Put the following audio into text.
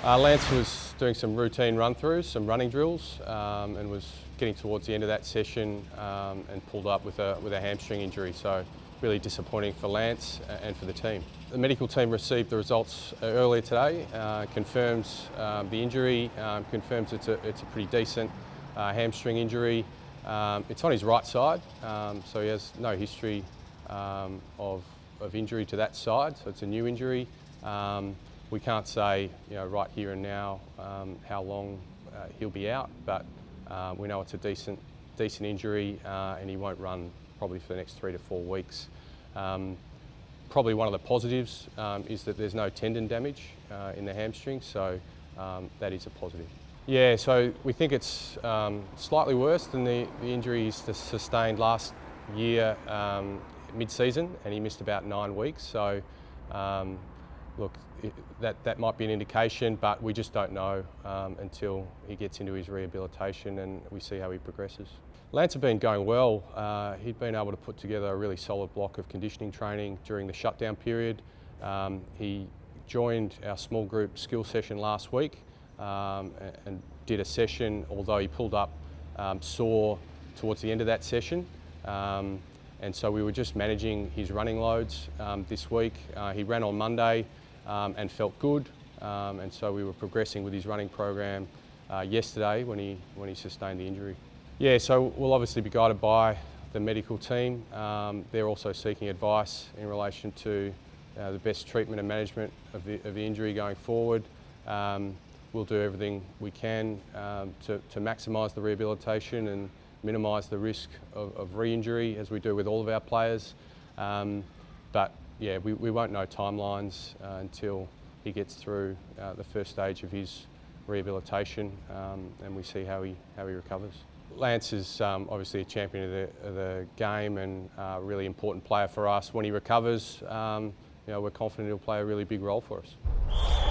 Lance was doing some routine run-throughs, some running drills, and was getting towards the end of that session and pulled up with a hamstring injury. So really disappointing for Lance and for the team. The medical team received the results earlier today, confirms the injury, confirms it's a pretty decent hamstring injury. It's on his right side, so he has no history of injury to that side, so it's a new injury. We can't say, right here and now how long he'll be out, but we know it's a decent injury, and he won't run probably for the next 3 to 4 weeks. Probably one of the positives is that there's no tendon damage in the hamstring, so that is a positive. Yeah, so we think it's slightly worse than the injury he sustained last year mid-season, and he missed about 9 weeks. So look, that might be an indication, but we just don't know until he gets into his rehabilitation and we see how he progresses. Lance had been going well. He'd been able to put together a really solid block of conditioning training during the shutdown period. He joined our small group skill session last week and did a session, although he pulled up sore towards the end of that session. And so we were just managing his running loads this week. He ran on Monday and felt good, and so we were progressing with his running program yesterday when he sustained the injury. Yeah, so we'll obviously be guided by the medical team. They're also seeking advice in relation to the best treatment and management of the injury going forward. We'll do everything we can to maximise the rehabilitation and minimise the risk of re-injury, as we do with all of our players. But yeah, we won't know timelines until he gets through the first stage of his rehabilitation and we see how he recovers. Lance is obviously a champion of the game and a really important player for us. When he recovers, we're confident he'll play a really big role for us.